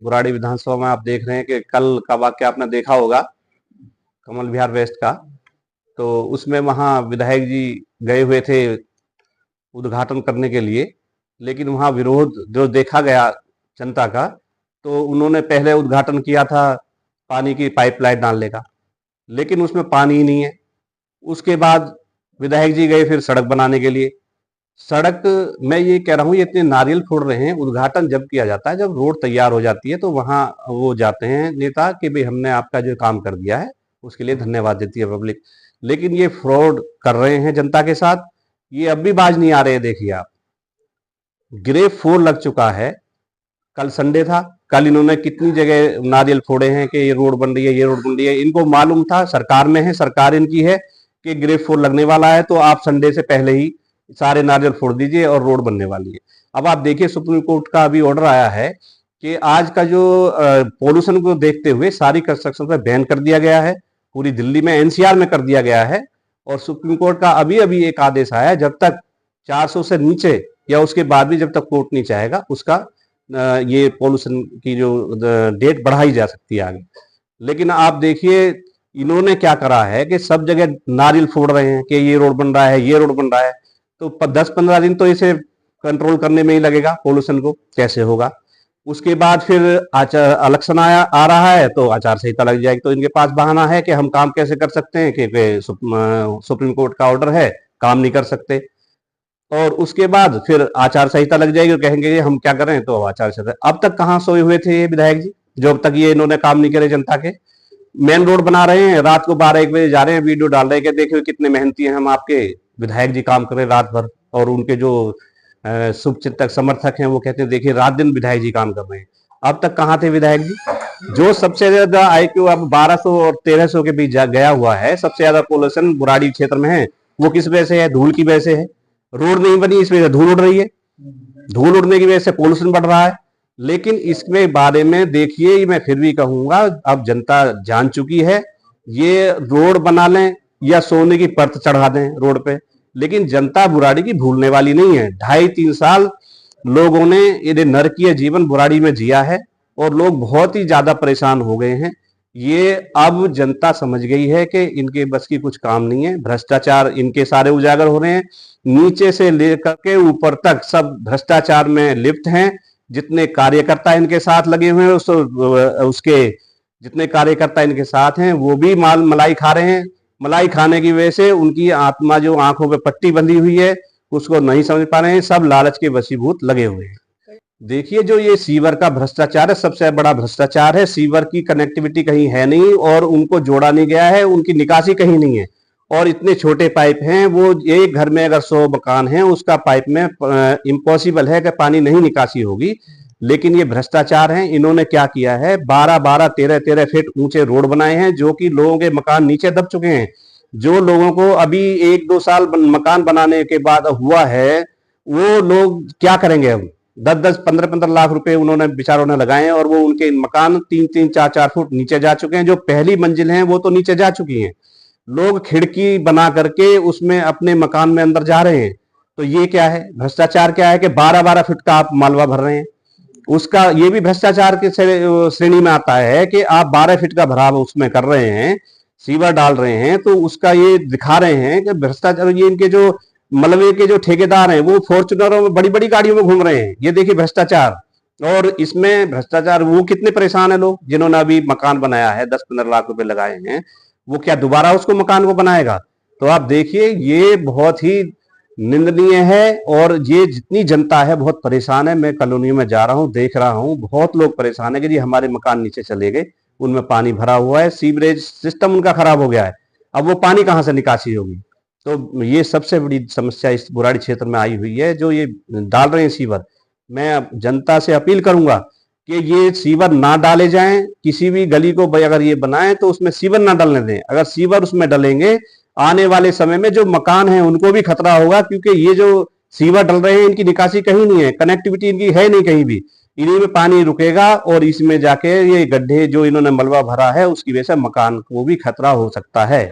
बुराड़ी विधानसभा में आप देख रहे हैं कि कल का वाक्य आपने देखा होगा, कमल विहार वेस्ट का। तो उसमें वहाँ विधायक जी गए हुए थे उद्घाटन करने के लिए, लेकिन वहाँ विरोध जो देखा गया जनता का, तो उन्होंने पहले उद्घाटन किया था पानी की पाइपलाइन डालने का, लेकिन उसमें पानी ही नहीं है। उसके बाद विधायक जी गए फिर सड़क बनाने के लिए। सड़क, मैं ये कह रहा हूँ, ये इतने नारियल फोड़ रहे हैं। उद्घाटन जब किया जाता है, जब रोड तैयार हो जाती है, तो वहां वो जाते हैं नेता कि भाई हमने आपका जो काम कर दिया है उसके लिए धन्यवाद देती है पब्लिक। लेकिन ये फ्रॉड कर रहे हैं जनता के साथ, ये अब भी बाज नहीं आ रहे हैं। देखिए आप, ग्रेव 4 लग चुका है। कल संडे था, कल इन्होंने कितनी जगह नारियल फोड़े हैं कि ये रोड बन रही है, ये रोड बन रही है। इनको मालूम था, सरकार में है, सरकार इनकी है कि ग्रेव 4 लगने वाला है, तो आप संडे से पहले ही सारे नारियल फोड़ दीजिए और रोड बनने वाली है। अब आप देखिए, सुप्रीम कोर्ट का अभी ऑर्डर आया है कि आज का जो पॉल्यूशन को देखते हुए सारी कंस्ट्रक्शन पे बैन कर दिया गया है। पूरी दिल्ली में, एनसीआर में कर दिया गया है। और सुप्रीम कोर्ट का अभी अभी एक आदेश आया है, जब तक 400 से नीचे या उसके बाद भी जब तक कोर्ट नहीं चाहेगा, उसका ये पॉल्यूशन की जो डेट बढ़ाई जा सकती है आगे। लेकिन आप देखिए इन्होंने क्या करा है कि सब जगह नारियल फोड़ रहे हैं कि ये रोड बन रहा है, ये रोड बन रहा है। तो 10-15 दिन तो इसे कंट्रोल करने में ही लगेगा, पॉल्यूशन को कैसे होगा। उसके बाद फिर इलेक्शन आ रहा है तो आचार संहिता लग जाएगी। तो इनके पास बहाना है कि हम काम कैसे कर सकते हैं कि सुप्रीम कोर्ट का ऑर्डर है, काम नहीं कर सकते। और उसके बाद फिर आचार संहिता लग जाएगी, कहेंगे हम क्या करें, तो आचार संहिता। अब तक कहाँ सोए हुए थे ये विधायक जी, जो अब तक ये इन्होंने काम नहीं करे जनता के। मेन रोड बना रहे हैं, रात को 12-1 बजे जा रहे हैं, वीडियो डाल रहे हैं कि देखिए कितने मेहनती हैं हम आपके विधायक जी, काम कर रहे हैं रात भर। और उनके जो शुभचिंतक समर्थक हैं वो कहते हैं देखिए रात दिन विधायक जी काम कर रहे हैं। अब तक कहाँ थे विधायक जी? जो सबसे ज्यादा IQ अब 1200 और 1300 के बीच गया हुआ है, सबसे ज्यादा पॉल्यूशन बुराड़ी क्षेत्र में है, वो किस वजह से है? धूल की वजह से है। रोड नहीं बनी, इस वजह से धूल उड़ रही है, धूल उड़ने की वजह से पॉल्यूशन बढ़ रहा है। लेकिन इसके बारे में देखिए, मैं फिर भी कहूंगा, अब जनता जान चुकी है। ये रोड बना लें या सोने की परत चढ़ा दें रोड पे, लेकिन जनता बुराड़ी की भूलने वाली नहीं है। 2.5-3 साल लोगों ने ये नरकीय जीवन बुराड़ी में जिया है और लोग बहुत ही ज्यादा परेशान हो गए हैं। ये अब जनता समझ गई है कि इनके बस की कुछ काम नहीं है। भ्रष्टाचार इनके सारे उजागर हो रहे हैं, नीचे से लेकर के ऊपर तक सब भ्रष्टाचार में लिप्त हैं। जितने कार्यकर्ता इनके साथ लगे हुए हैं, उसके जितने कार्यकर्ता इनके साथ हैं वो भी मलाई खा रहे हैं। मलाई खाने की वजह से उनकी आत्मा जो आंखों पे पट्टी बंधी हुई है उसको नहीं समझ पा रहे हैं, सब लालच के वशीभूत लगे हुए हैं। देखिए, जो ये सीवर का भ्रष्टाचार है, सबसे बड़ा भ्रष्टाचार है। सीवर की कनेक्टिविटी कहीं है नहीं और उनको जोड़ा नहीं गया है, उनकी निकासी कहीं नहीं है। और इतने छोटे पाइप हैं, वो एक घर में अगर 100 मकान है, उसका पाइप में इम्पॉसिबल है कि पानी नहीं निकासी होगी। लेकिन ये भ्रष्टाचार है। इन्होंने क्या किया है, 12-12, 13-13 फीट ऊंचे रोड बनाए हैं, जो कि लोगों के मकान नीचे दब चुके हैं। जो लोगों को अभी 1-2 साल मकान बनाने के बाद हुआ है, वो लोग क्या करेंगे? अब 10-10, 15-15 लाख रुपए उन्होंने बेचारों ने लगाए हैं और वो उनके मकान 3-3, 4-4 फुट नीचे जा चुके हैं। जो पहली मंजिल है वो तो नीचे जा चुकी हैं। लोग खिड़की बना करके उसमें अपने मकान में अंदर जा रहे हैं। तो ये क्या है? भ्रष्टाचार क्या है कि 12-12 फीट का आप मालवा भर रहे हैं। उसका ये भी भ्रष्टाचार के श्रेणी में आता है कि आप 12 फीट का भराव उसमें कर रहे हैं, सीवर डाल रहे हैं, तो उसका ये दिखा रहे हैं कि भ्रष्टाचार। ये इनके जो मलबे के जो ठेकेदार हैं वो फॉर्च्यूनरों में बड़ी बड़ी गाड़ियों में घूम रहे हैं। ये देखिए भ्रष्टाचार। और इसमें भ्रष्टाचार, वो कितने परेशान है लोग जिन्होंने अभी मकान बनाया है, 10-15 लाख रुपए लगाए हैं, वो क्या दोबारा उसको मकान को बनाएगा? तो आप देखिए, ये बहुत ही निंदनीय है। और ये जितनी जनता है बहुत परेशान है। मैं कॉलोनियों में जा रहा हूँ, देख रहा हूँ, बहुत लोग परेशान है कि जी हमारे मकान नीचे चले गए, उनमें पानी भरा हुआ है, सीवरेज सिस्टम उनका खराब हो गया है, अब वो पानी कहाँ से निकासी होगी? तो ये सबसे बड़ी समस्या इस बुराड़ी क्षेत्र में आई हुई है, जो ये डाल रहे हैं सीवर। मैं जनता से अपील करूंगा कि ये सीवर ना डाले जाएं। किसी भी गली को अगर ये बनाएं तो उसमें सीवर ना डालने दें। अगर सीवर उसमें डलेंगे, आने वाले समय में जो मकान है उनको भी खतरा होगा, क्योंकि ये जो सीवर डल रहे हैं इनकी निकासी कहीं नहीं है, कनेक्टिविटी इनकी है नहीं कहीं भी। इन्हीं में पानी रुकेगा और इसमें जाके ये गड्ढे जो इन्होंने मलबा भरा है उसकी वजह से मकान को भी खतरा हो सकता है।